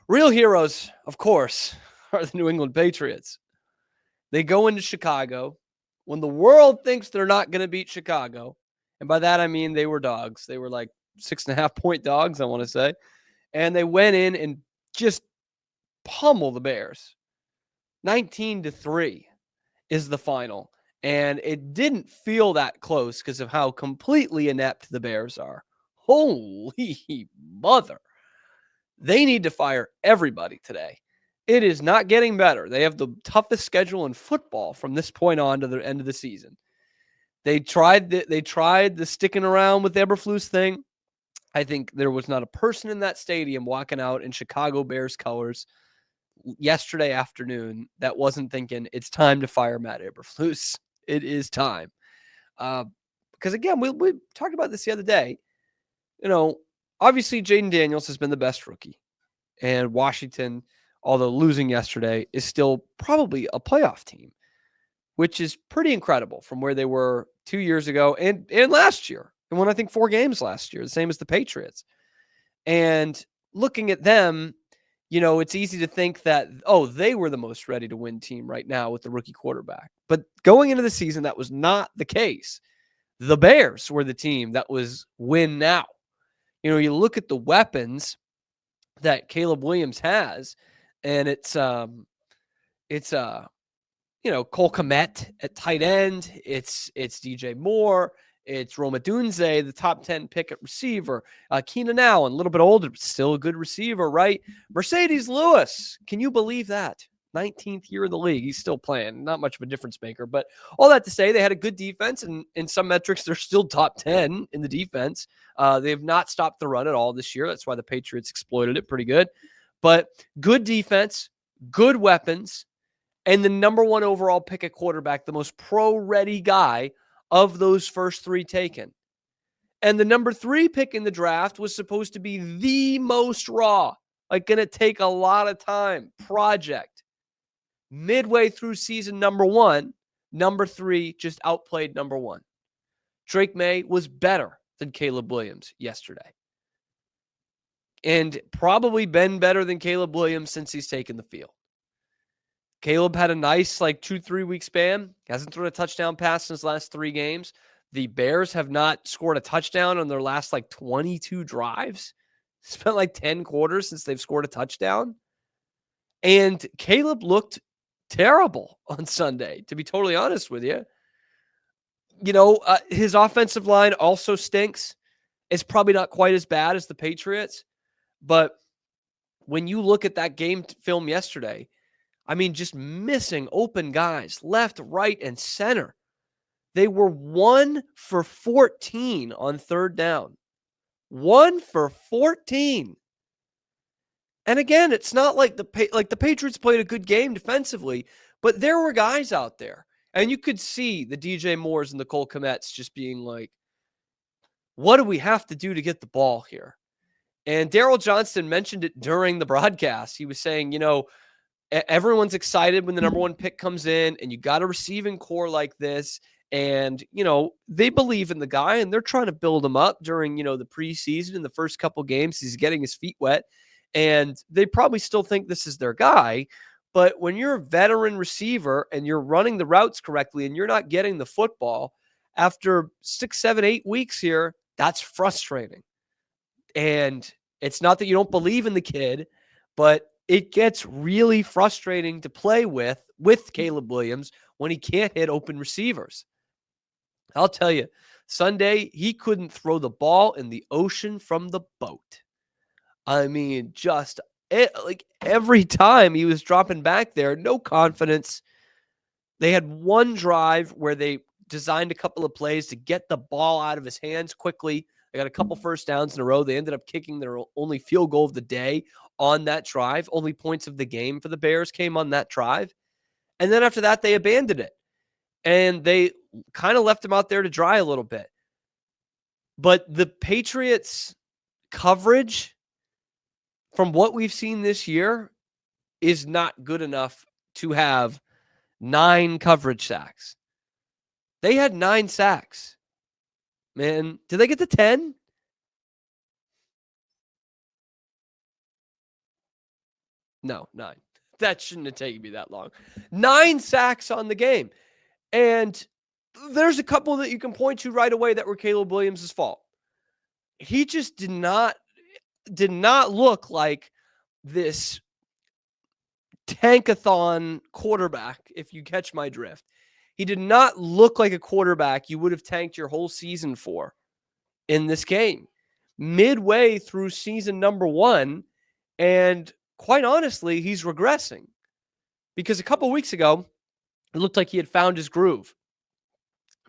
Real heroes, of course, are the New England Patriots. They go into Chicago when the world thinks they're not going to beat Chicago. And by that, I mean they were dogs. They were like 6.5 point dogs, I want to say. And they went in and just pummel the Bears. 19-3 is the final. And it didn't feel that close because of how completely inept the Bears are. Holy mother. They need to fire everybody today. It is not getting better. They have the toughest schedule in football from this point on to the end of the season. They tried the sticking around with Eberflus thing. I think there was not a person in that stadium walking out in Chicago Bears colors yesterday afternoon that wasn't thinking it's time to fire Matt Eberflus. It is time. Because again, we talked about this the other day. Obviously Jaden Daniels has been the best rookie. And Washington, although losing yesterday, is still probably a playoff team, which is pretty incredible from where they were 2 years ago and last year. And won, I think, 4 games last year, the same as the Patriots. And looking at them, it's easy to think that, they were the most ready to win team right now with the rookie quarterback. But going into the season, that was not the case. The Bears were the team that was win now. You look at the weapons that Caleb Williams has, and it's Cole Kmet at tight end. It's DJ Moore. It's Roma Dunze, the top 10 pick at receiver. Keenan Allen, a little bit older, but still a good receiver, right? Mercedes Lewis, can you believe that? 19th year in the league. He's still playing. Not much of a difference maker. But all that to say, they had a good defense, and in some metrics, they're still top 10 in the defense. They have not stopped the run at all this year. That's why the Patriots exploited it pretty good. But good defense, good weapons, and the number 1 overall pick at quarterback, the most pro-ready guy of those first 3 taken. And the number 3 pick in the draft was supposed to be the most raw, like going to take a lot of time, project. Midway through season number 1, number 3 just outplayed number 1. Drake Maye was better than Caleb Williams yesterday. And probably been better than Caleb Williams since he's taken the field. Caleb had a nice 2-3 week span. Hasn't thrown a touchdown pass in his last 3 games. The Bears have not scored a touchdown on their last 22 drives. Spent 10 quarters since they've scored a touchdown. And Caleb looked terrible on Sunday, to be totally honest with you. His offensive line also stinks. It's probably not quite as bad as the Patriots. But when you look at that game film yesterday, just missing open guys left, right, and center. They were 1 for 14 on 3rd down. 1 for 14. And again, it's not like the Patriots played a good game defensively, but there were guys out there. And you could see the DJ Moores and the Cole Kmets just being like, what do we have to do to get the ball here? And Daryl Johnston mentioned it during the broadcast. He was saying, everyone's excited when the number 1 pick comes in and you got a receiving core like this. And, they believe in the guy and they're trying to build him up during, the preseason in the first couple games. He's getting his feet wet and they probably still think this is their guy. But when you're a veteran receiver and you're running the routes correctly and you're not getting the football after 6, 7, 8 weeks here, that's frustrating. And it's not that you don't believe in the kid, but it gets really frustrating to play with Caleb Williams when he can't hit open receivers. I'll tell you, Sunday, he couldn't throw the ball in the ocean from the boat. Just every time he was dropping back there, no confidence. They had one drive where they designed a couple of plays to get the ball out of his hands quickly. They got a couple first downs in a row. They ended up kicking their only field goal of the day on that drive. Only points of the game for the Bears came on that drive. And then after that, they abandoned it. And they kind of left him out there to dry a little bit. But the Patriots' coverage, from what we've seen this year, is not good enough to have 9 coverage sacks. They had 9 sacks. Man, did they get to 10? No, 9. That shouldn't have taken me that long. 9 sacks on the game. And there's a couple that you can point to right away that were Caleb Williams' fault. He just did not look like this tankathon quarterback, if you catch my drift. He did not look like a quarterback you would have tanked your whole season for in this game. Midway through season number 1, and quite honestly, he's regressing. Because a couple weeks ago, it looked like he had found his groove.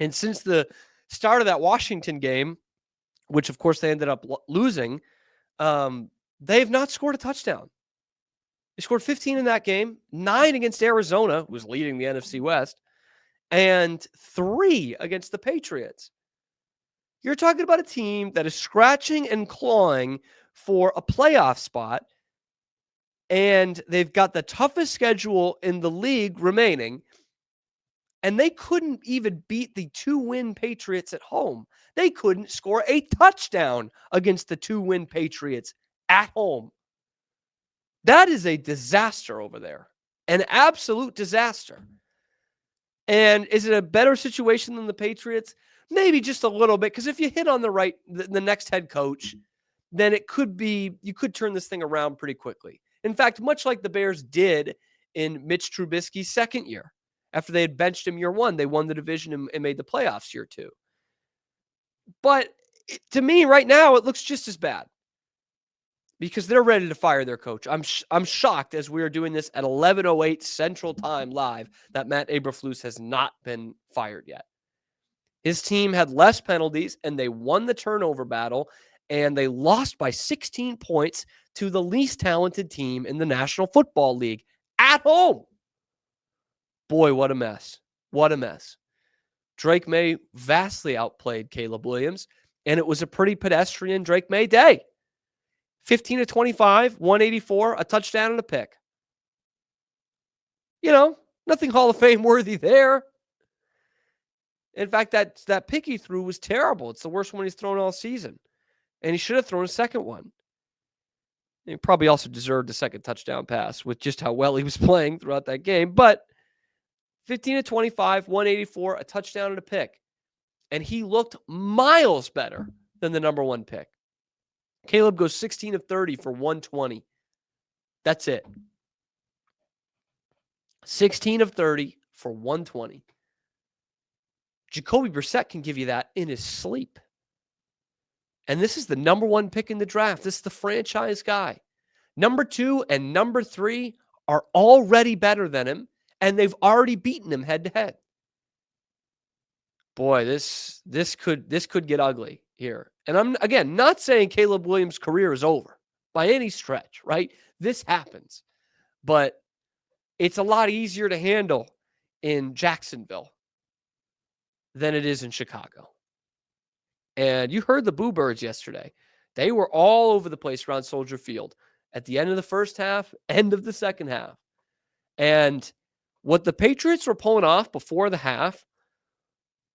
And since the start of that Washington game, which of course they ended up losing, they have not scored a touchdown. They scored 15 in that game, 9 against Arizona, who was leading the NFC West, and 3 against the Patriots. You're talking about a team that is scratching and clawing for a playoff spot, and they've got the toughest schedule in the league remaining, and they couldn't even beat the 2-win Patriots at home. They couldn't score a touchdown against the 2-win Patriots at home. That is a disaster over there. An absolute disaster. And is it a better situation than the Patriots? Maybe just a little bit, because if you hit on the next head coach, then it could be, you could turn this thing around pretty quickly. In fact, much like the Bears did in Mitch Trubisky's second year. After they had benched him year 1, they won the division and made the playoffs year 2. But to me, right now, it looks just as bad because they're ready to fire their coach. I'm shocked as we are doing this at 11:08 Central Time live that Matt Eberflus has not been fired yet. His team had less penalties, and they won the turnover battle, and they lost by 16 points to the least talented team in the National Football League at home. Boy, what a mess. What a mess. Drake Maye vastly outplayed Caleb Williams, and it was a pretty pedestrian Drake Maye day. 15 of 25, 184, a touchdown and a pick. Nothing Hall of Fame worthy there. In fact, that pick he threw was terrible. It's the worst one he's thrown all season. And he should have thrown a second one. He probably also deserved a second touchdown pass with just how well he was playing throughout that game. But 15 of 25, 184, a touchdown and a pick. And he looked miles better than the number 1 pick. Caleb goes 16 of 30 for 120. That's it. 16 of 30 for 120. Jacoby Brissett can give you that in his sleep. And this is the number 1 pick in the draft. This is the franchise guy. Number 2 and number 3 are already better than him, and they've already beaten him head-to-head. Boy, this could get ugly here. And I'm, again, not saying Caleb Williams' career is over by any stretch, right? This happens. But it's a lot easier to handle in Jacksonville than it is in Chicago. And you heard the Boo Birds yesterday. They were all over the place around Soldier Field at the end of the first half, end of the second half. And what the Patriots were pulling off before the half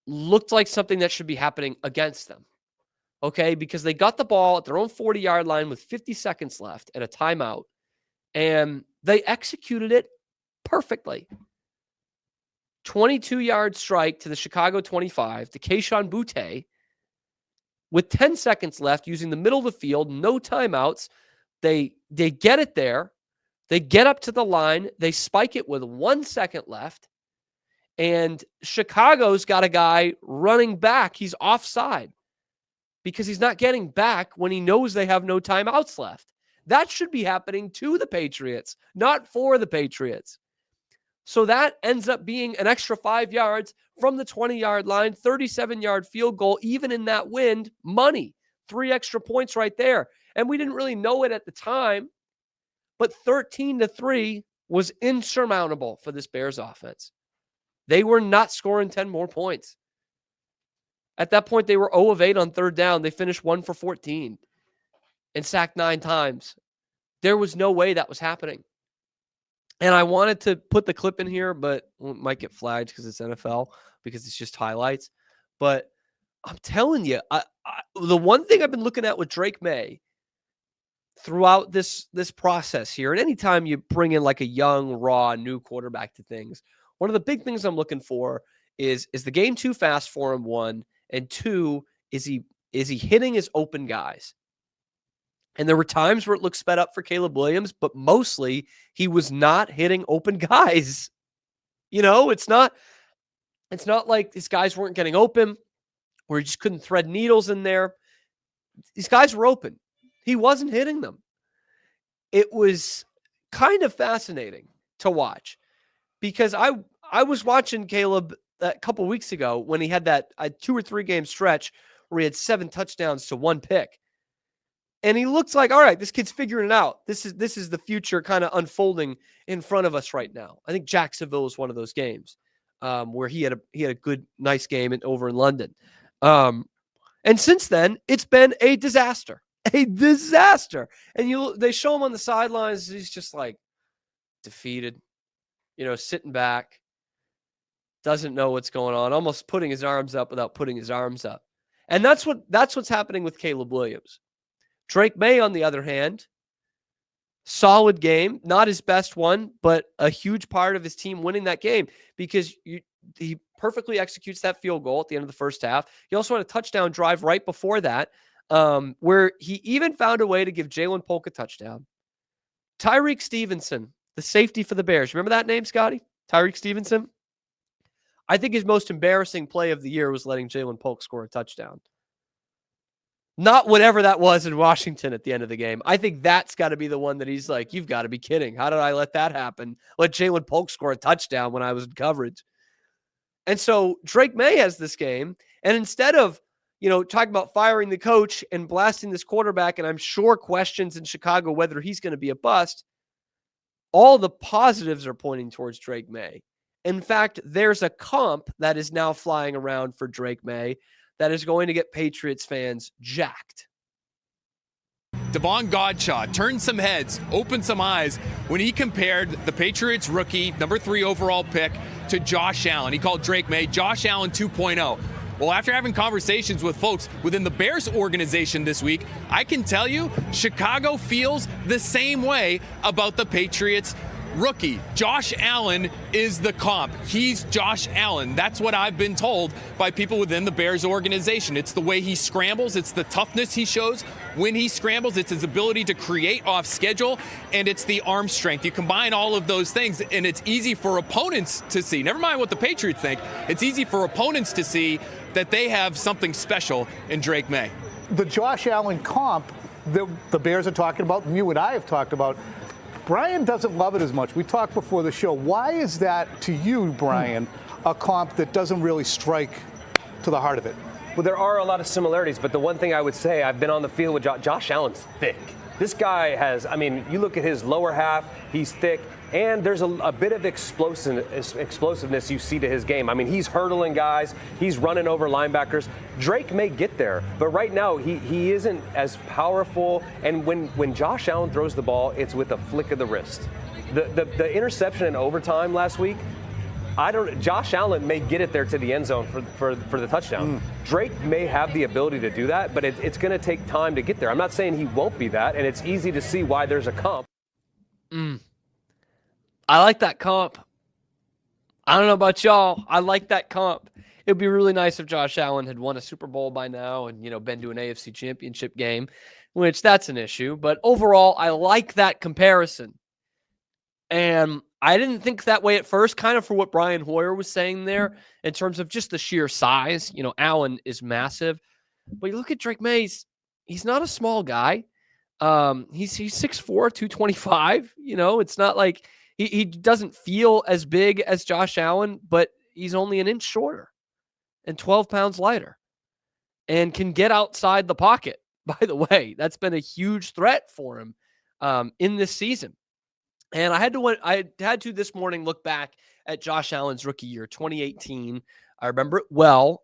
looked like something that should be happening against them. Okay, because they got the ball at their own 40-yard line with 50 seconds left and a timeout, and they executed it perfectly. 22-yard strike to the Chicago 25 to Kayshon Boutte with 10 seconds left using the middle of the field, no timeouts. They get it there. They get up to the line. They spike it with 1 second left. And Chicago's got a guy running back. He's offside because he's not getting back when he knows they have no timeouts left. That should be happening to the Patriots, not for the Patriots. So that ends up being an extra 5 yards from the 20-yard line, 37-yard field goal, even in that wind, money. 3 extra points right there. And we didn't really know it at the time, but 13-3 was insurmountable for this Bears offense. They were not scoring 10 more points. At that point, they were 0 of 8 on third down. They finished 1 for 14 and sacked 9 times. There was no way that was happening. And I wanted to put the clip in here, but it might get flagged because it's NFL, because it's just highlights. But I'm telling you, the one thing I've been looking at with Drake Maye throughout this process here, and anytime you bring in like a young, raw, new quarterback to things, one of the big things I'm looking for is the game too fast for him, one, and two, is he hitting his open guys? And there were times where it looked sped up for Caleb Williams, but mostly he was not hitting open guys. It's not like these guys weren't getting open or he just couldn't thread needles in there. These guys were open. He wasn't hitting them. It was kind of fascinating to watch because I was watching Caleb a couple weeks ago when he had that 2 or 3 game stretch where he had 7 touchdowns to 1 pick. And he looks like, all right, this kid's figuring it out. This is the future kind of unfolding in front of us right now. I think Jacksonville was one of those games where he had a good, nice game over in London. And since then, it's been a disaster. And they show him on the sidelines. He's just like defeated, sitting back, doesn't know what's going on, almost putting his arms up without putting his arms up. And that's what's happening with Caleb Williams. Drake Maye, on the other hand, solid game, not his best one, but a huge part of his team winning that game because he perfectly executes that field goal at the end of the first half. He also had a touchdown drive right before that, where he even found a way to give Jalen Polk a touchdown. Tyreek Stevenson, the safety for the Bears. Remember that name, Scotty? Tyreek Stevenson? I think his most embarrassing play of the year was letting Jalen Polk score a touchdown. Not whatever that was in Washington at the end of the game. I think that's got to be the one that he's like, you've got to be kidding. How did I let that happen? Let Jalen Polk score a touchdown when I was in coverage. And so Drake Maye has this game. And instead of, talking about firing the coach and blasting this quarterback, and I'm sure questions in Chicago whether he's going to be a bust, all the positives are pointing towards Drake Maye. In fact, there's a comp that is now flying around for Drake Maye that is going to get Patriots fans jacked. Devon Godchaux turned some heads, opened some eyes when he compared the Patriots rookie, number 3 overall pick, to Josh Allen. He called Drake Maye Josh Allen 2.0. Well, after having conversations with folks within the Bears organization this week, I can tell you Chicago feels the same way about the Patriots rookie. Josh Allen is the comp. He's Josh Allen. That's what I've been told by people within the Bears organization. It's the way he scrambles. It's the toughness he shows when he scrambles. It's his ability to create off schedule, and it's the arm strength. You combine all of those things, and it's easy for opponents to see. Never mind what the Patriots think. It's easy for opponents to see that they have something special in Drake Maye. The Josh Allen comp that the Bears are talking about, and you and I have talked about, Brian doesn't love it as much. We talked before the show. Why is that, to you, Brian, a comp that doesn't really strike to the heart of it? Well, there are a lot of similarities, but the one thing I would say, I've been on the field with Josh Allen's thick. This guy has, you look at his lower half, he's thick, and there's a bit of explosiveness you see to his game. He's hurdling guys, he's running over linebackers. Drake may get there, but right now he isn't as powerful, and when Josh Allen throws the ball, it's with a flick of the wrist. The interception in overtime last week, Josh Allen may get it there to the end zone for the touchdown. Drake may have the ability to do that, but it's going to take time to get there. I'm not saying he won't be that, and it's easy to see why there's a comp. I like that comp. I don't know about y'all. I like that comp. It would be really nice if Josh Allen had won a Super Bowl by now and, been to an AFC championship game, which that's an issue. But overall, I like that comparison. And I didn't think that way at first, kind of for what Brian Hoyer was saying there in terms of just the sheer size. Allen is massive. But you look at Drake Maye, he's not a small guy. He's 6'4", 225. It's not like he doesn't feel as big as Josh Allen, but he's only an inch shorter and 12 pounds lighter and can get outside the pocket. By the way, that's been a huge threat for him in this season. And I had to this morning look back at Josh Allen's rookie year, 2018. I remember it well.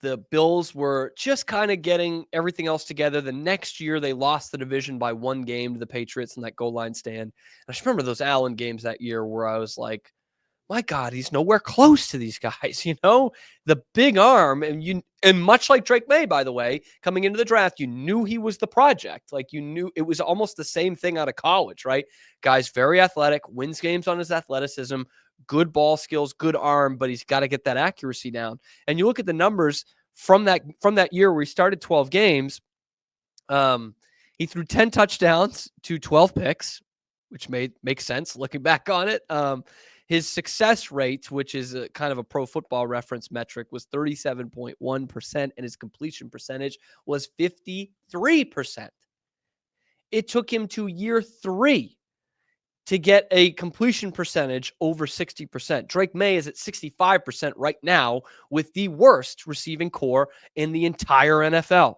The Bills were just kind of getting everything else together. The next year, they lost the division by 1 game to the Patriots in that goal line stand. And I just remember those Allen games that year where I was like, my God, he's nowhere close to these guys, the big arm. And much like Drake Maye, by the way, coming into the draft, you knew he was the project. Like, you knew it was almost the same thing out of college, right? Guy's very athletic, wins games on his athleticism, good ball skills, good arm, but he's got to get that accuracy down. And you look at the numbers from that year where he started 12 games. He threw 10 touchdowns to 12 picks, which makes sense looking back on it. His success rate, which is a kind of a Pro Football Reference metric, was 37.1%, and his completion percentage was 53%. It took him to year 3 to get a completion percentage over 60%. Drake Maye is at 65% right now with the worst receiving core in the entire NFL.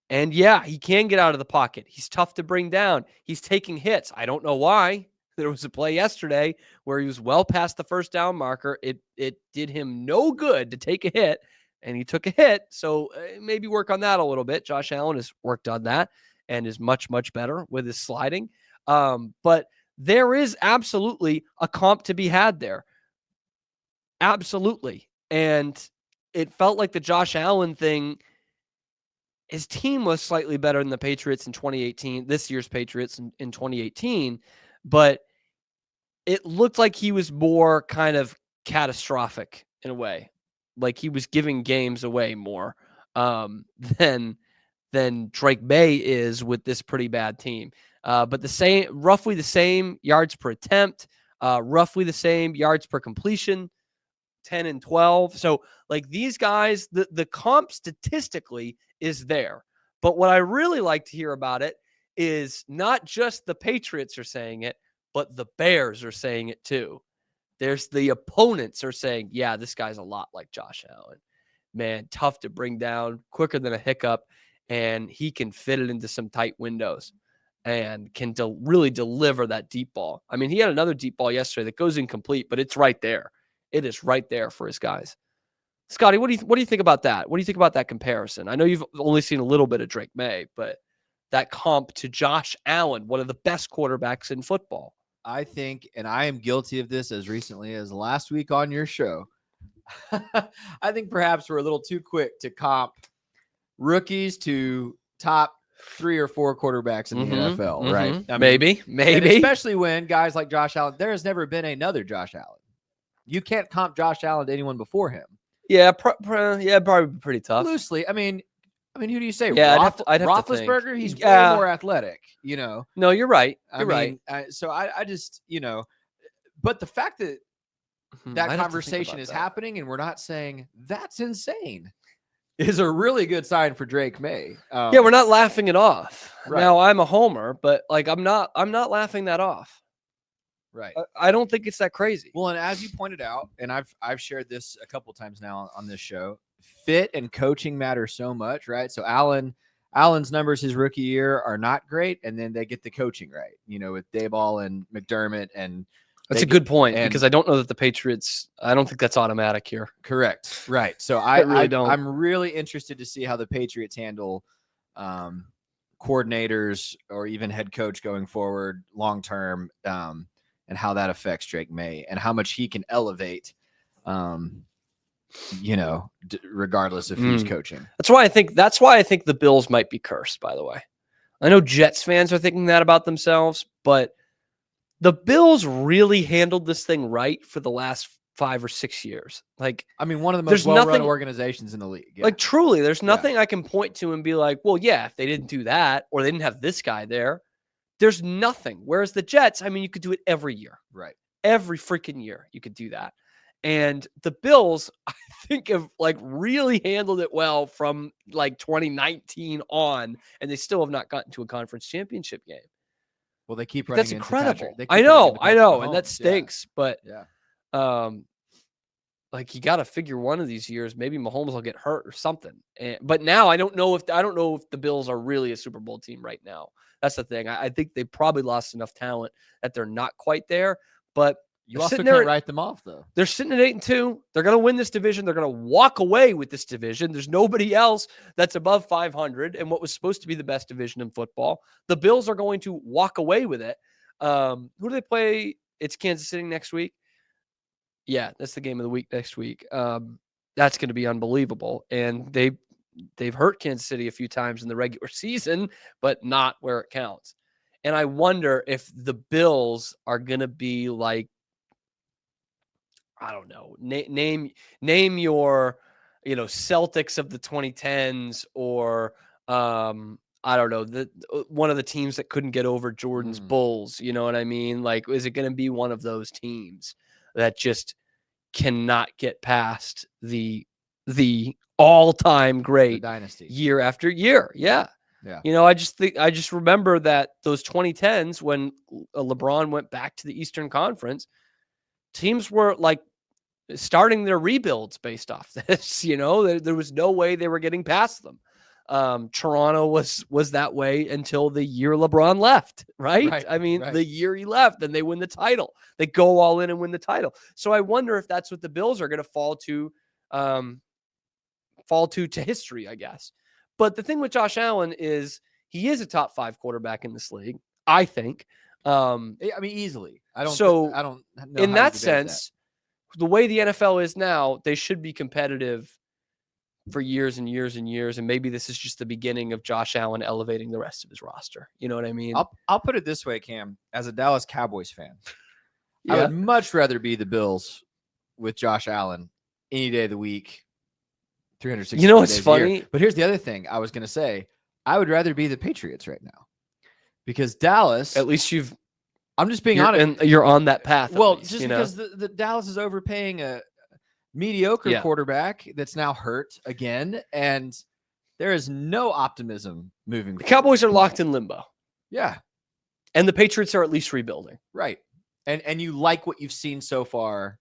And yeah, he can get out of the pocket. He's tough to bring down. He's taking hits. I don't know why. There was a play yesterday where he was well past the first down marker. It did him no good to take a hit, and he took a hit. So maybe work on that a little bit. Josh Allen has worked on that and is much, much better with his sliding. But there is absolutely a comp to be had there. Absolutely. And it felt like the Josh Allen thing, his team was slightly better than the Patriots in 2018, this year's Patriots in 2018, but it looked like he was more kind of catastrophic in a way. Like he was giving games away more than Drake Maye is with this pretty bad team. But roughly the same yards per attempt, roughly the same yards per completion, 10 and 12. So like these guys, the comp statistically is there. But what I really like to hear about it is not just the Patriots are saying it, but the Bears are saying it too. There's the opponents are saying, yeah, this guy's a lot like Josh Allen. Man, tough to bring down, quicker than a hiccup, and he can fit it into some tight windows and can really deliver that deep ball. I mean, he had another deep ball yesterday that goes incomplete, but it's right there. It is right there for his guys. Scotty, what do you think about that? What do you think about that comparison? I know you've only seen a little bit of Drake Maye, but that comp to Josh Allen, one of the best quarterbacks in football. I think, and I am guilty of this as recently as last week on your show, I think perhaps we're a little too quick to comp rookies to top 3 or 4 quarterbacks in the NFL, right? I mean, maybe. Especially when guys like Josh Allen, there has never been another Josh Allen. You can't comp Josh Allen to anyone before him. Yeah, probably pretty tough. Loosely, I mean, who do you say? Yeah, I'd have Roethlisberger. He's way more athletic, No, you're right. You're right. So I just, but the fact that that conversation is happening and we're not saying that's insane is a really good sign for Drake Maye. Yeah, we're not laughing it off. Right. Now I'm a homer, but like I'm not laughing that off. Right. I don't think it's that crazy. Well, and as you pointed out, and I've shared this a couple times now on this show, fit and coaching matter so much, right? So Allen's numbers his rookie year are not great, and then they get the coaching right, with Dayball and McDermott, and that's a good point because I don't know that the Patriots. I don't think that's automatic here. Correct. Right. So I really don't. I'm really interested to see how the Patriots handle coordinators or even head coach going forward long term, and how that affects Drake Maye and how much he can elevate. Regardless if he's coaching. That's why I think the Bills might be cursed, by the way. I know Jets fans are thinking that about themselves, but the Bills really handled this thing right for the last 5 or 6 years. Like, I mean, one of the most well-run organizations in the league. Yeah. Like, truly, there's nothing I can point to and be like, well, yeah, if they didn't do that or they didn't have this guy there, there's nothing. Whereas the Jets, I mean, you could do it every year. Right. Every freaking year you could do that. And the Bills, I think, have like really handled it well from like 2019 on, and they still have not gotten to a conference championship game. Well, they keep running. That's incredible. I know, and that stinks. But like you got to figure one of these years, maybe Mahomes will get hurt or something. But now I don't know if the Bills are really a Super Bowl team right now. That's the thing. I think they probably lost enough talent that they're not quite there. But you also can't write them off, though. They're sitting at 8-2. They're going to win this division. They're going to walk away with this division. There's nobody else that's above 500 and what was supposed to be the best division in football. The Bills are going to walk away with it. Who do they play it's Kansas City next week. Yeah, that's the game of the week next week. That's going to be unbelievable. And they've hurt Kansas City a few times in the regular season, but not where it counts. And I wonder if the Bills are going to be like, I don't know, name your, Celtics of the 2010s, or I don't know, one of the teams that couldn't get over Jordan's Bulls. You know what I mean? Like, is it going to be one of those teams that just cannot get past the all-time great dynasty year after year? Yeah. I just remember that those 2010s when LeBron went back to the Eastern Conference, teams were like starting their rebuilds based off this. There was no way they were getting past them. Toronto was that way until the year LeBron left, right? I mean, the year he left, and they win the title. They go all in and win the title. So I wonder if that's what the Bills are going to fall to history, I guess. But the thing with Josh Allen is he is a top 5 quarterback in this league, I think. I mean, easily. I don't know. In that sense, the way the NFL is now, they should be competitive for years and years and years. And maybe this is just the beginning of Josh Allen elevating the rest of his roster. You know what I mean? I'll put it this way, Cam. As a Dallas Cowboys fan, I would much rather be the Bills with Josh Allen any day of the week, 360 You know what's days funny? a year. But here's the other thing I was going to say. I would rather be the Patriots right now because Dallas. At least I'm just being honest. And you're on that path. Well, least, just because the Dallas is overpaying a mediocre quarterback that's now hurt again, and there is no optimism moving. The Cowboys are locked in limbo. Yeah. And the Patriots are at least rebuilding. Right. And you like what you've seen so far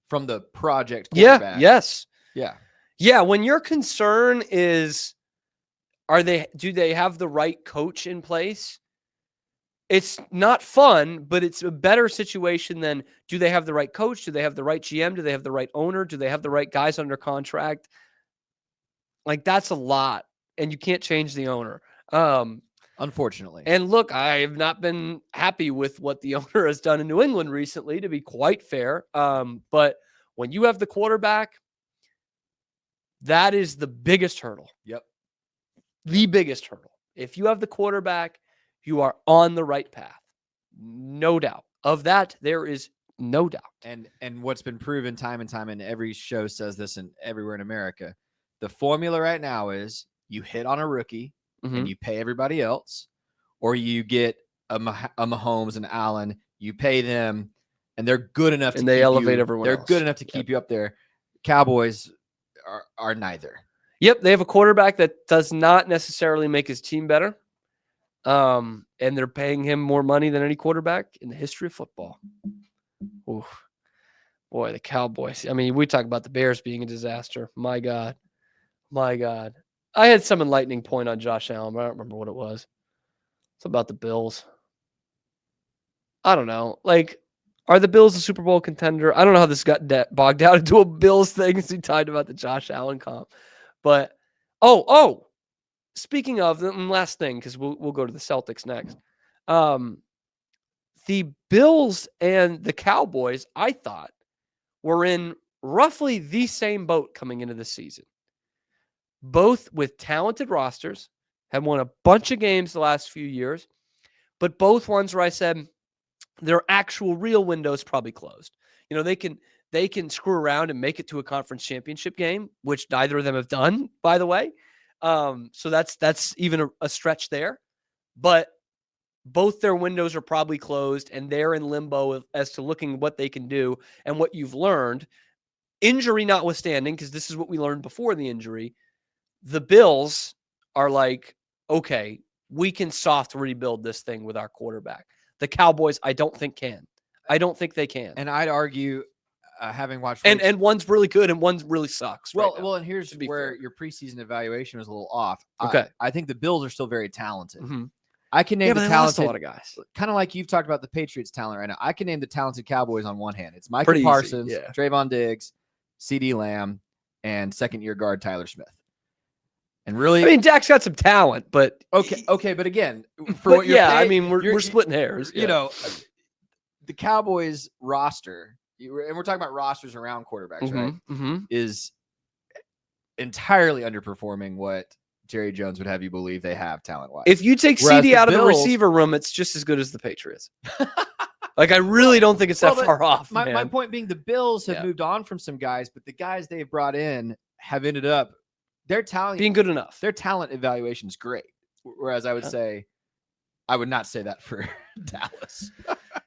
from the project quarterback. Yes. Yeah. Yeah. When your concern is, do they have the right coach in place? It's not fun, but it's a better situation than, do they have the right coach? Do they have the right GM? Do they have the right owner? Do they have the right guys under contract? Like, that's a lot, and you can't change the owner. Unfortunately. And look, I have not been happy with what the owner has done in New England recently, to be quite fair. But when you have the quarterback, that is the biggest hurdle. Yep. The biggest hurdle. If you have the quarterback, you are on the right path. No doubt. Of that, there is no doubt. And what's been proven time and time, and every show says this and everywhere in America, the formula right now is you hit on a rookie and you pay everybody else, or you get a Mahomes and Allen, you pay them, and they're good enough and they elevate everyone else. They're good enough to keep you up there. Cowboys are neither. Yep, they have a quarterback that does not necessarily make his team better. And they're paying him more money than any quarterback in the history of football. Ooh. Boy, the Cowboys. I mean, we talk about the Bears being a disaster. My God. I had some enlightening point on Josh Allen, but I don't remember what it was. It's about the Bills. I don't know. Like, are the Bills a Super Bowl contender? I don't know how this got bogged down into a Bills thing as we talked about the Josh Allen comp. But, speaking of, the last thing, because we'll go to the Celtics next. The Bills and the Cowboys, I thought, were in roughly the same boat coming into the season. Both with talented rosters, have won a bunch of games the last few years, but both ones where I said their actual real window is probably closed. They can screw around and make it to a conference championship game, which neither of them have done, by the way. So that's even a stretch there, but both their windows are probably closed and they're in limbo as to looking what they can do and what you've learned, injury notwithstanding, because this is what we learned before the injury. The Bills are like, okay, we can soft rebuild this thing with our quarterback. The Cowboys, I don't think can. I don't think they can. And I'd argue, having watched and one's really good and one really sucks. Well, and here's where your preseason evaluation was a little off. Okay, I think the Bills are still very talented. Mm-hmm. I can name the talented, a lot of guys. Kind of like you've talked about the Patriots talent right now. I can name the talented Cowboys on one hand. It's Michael Parsons, Trayvon Diggs, CeeDee Lamb, and second-year guard Tyler Smith. And really, I mean, Dak's got some talent, but okay, but again, for what you're paying, I mean, we're splitting hairs. You know, the Cowboys roster, and we're talking about rosters around quarterbacks, right? Is entirely underperforming what Jerry Jones would have you believe they have talent-wise. If you take Whereas CD out of the Bills- receiver room, it's just as good as the Patriots. Like, I really don't think it's that but far off, my man. point being, the Bills have Yeah. moved on from some guys, but the guys they've brought in have ended up their talent Being good enough. Their talent evaluation is great. Whereas I would say, I would not say that for Dallas.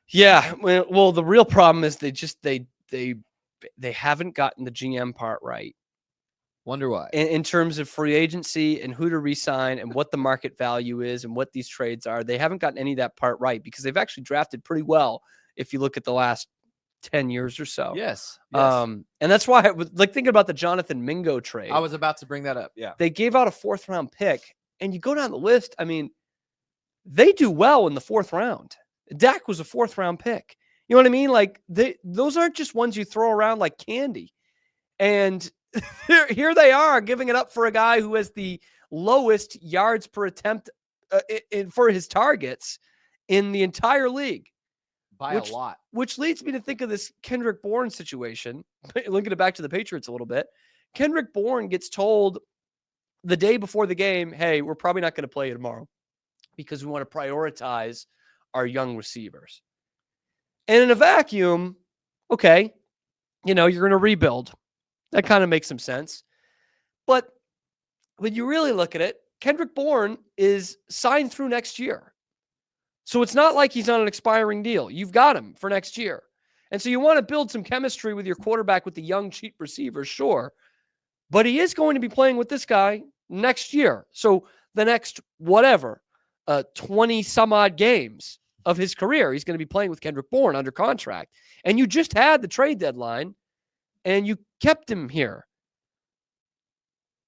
Yeah. Well, the real problem is they haven't gotten the GM part right. Wonder why. In terms of free agency and who to re-sign and what the market value is and what these trades are. They haven't gotten any of that part right because they've actually drafted pretty well if you look at the last 10 years or so. Yes. And that's why I was like thinking about the Jonathan Mingo trade. I was about to bring that up. Yeah. They gave out a 4th round pick, and you go down the list. I mean, they do well in the 4th round. Dak was a 4th round pick. You know what I mean? Like those aren't just ones you throw around like candy. And here they are giving it up for a guy who has the lowest yards per attempt for his targets in the entire league. By a lot. Which leads me to think of this Kendrick Bourne situation. Linking it back to the Patriots a little bit. Kendrick Bourne gets told the day before the game, hey, we're probably not going to play you tomorrow because we want to prioritize our young receivers. And in a vacuum, okay, you're going to rebuild. That kind of makes some sense. But when you really look at it, Kendrick Bourne is signed through next year. So it's not like he's on an expiring deal. You've got him for next year. And so you want to build some chemistry with your quarterback with the young, cheap receivers, sure. But he is going to be playing with this guy next year. So the next, 20 some odd games of his career, he's going to be playing with Kendrick Bourne under contract. And you just had the trade deadline and you kept him here.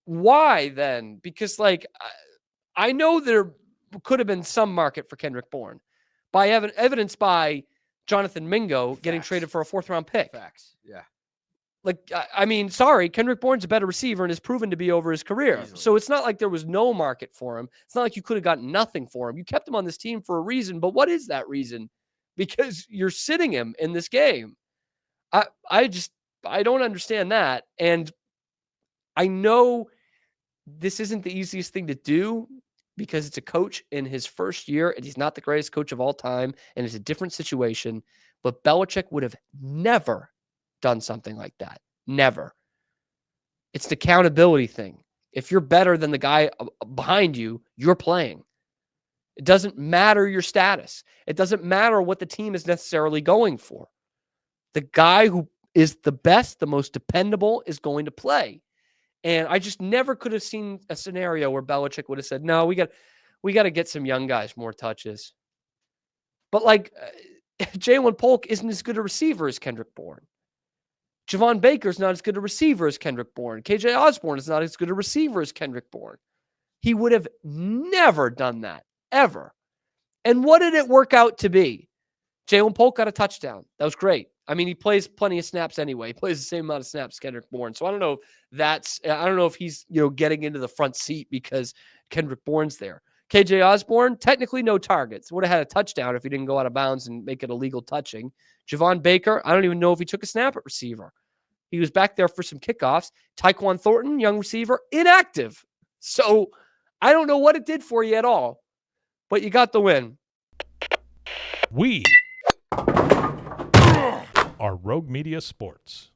Why then? Because I know there could have been some market for Kendrick Bourne by evidenced by Jonathan Mingo getting traded for a 4th round pick. Facts. Yeah. I mean, sorry, Kendrick Bourne's a better receiver and has proven to be over his career. Easily. So it's not like there was no market for him. It's not like you could have gotten nothing for him. You kept him on this team for a reason, but what is that reason? Because you're sitting him in this game. I don't understand that. And I know this isn't the easiest thing to do because it's a coach in his first year and he's not the greatest coach of all time and it's a different situation. But Belichick would have never done something like that. Never. It's the accountability thing. If you're better than the guy behind you, you're playing. It doesn't matter your status. It doesn't matter what the team is necessarily going for. The guy who is the best, the most dependable is going to play. And I just never could have seen a scenario where Belichick would have said, no, we got to get some young guys more touches. But Jalen Polk isn't as good a receiver as Kendrick Bourne. Javon Baker's not as good a receiver as Kendrick Bourne. KJ Osborne is not as good a receiver as Kendrick Bourne. He would have never done that, ever. And what did it work out to be? Jalen Polk got a touchdown. That was great. I mean, he plays plenty of snaps anyway. He plays the same amount of snaps as Kendrick Bourne. So I don't know if he's, getting into the front seat because Kendrick Bourne's there. KJ Osborne, technically no targets. Would have had a touchdown if he didn't go out of bounds and make it illegal touching. Javon Baker, I don't even know if he took a snap at receiver. He was back there for some kickoffs. Tyquan Thornton, young receiver, inactive. So I don't know what it did for you at all, but you got the win. We are Rogue Media Sports.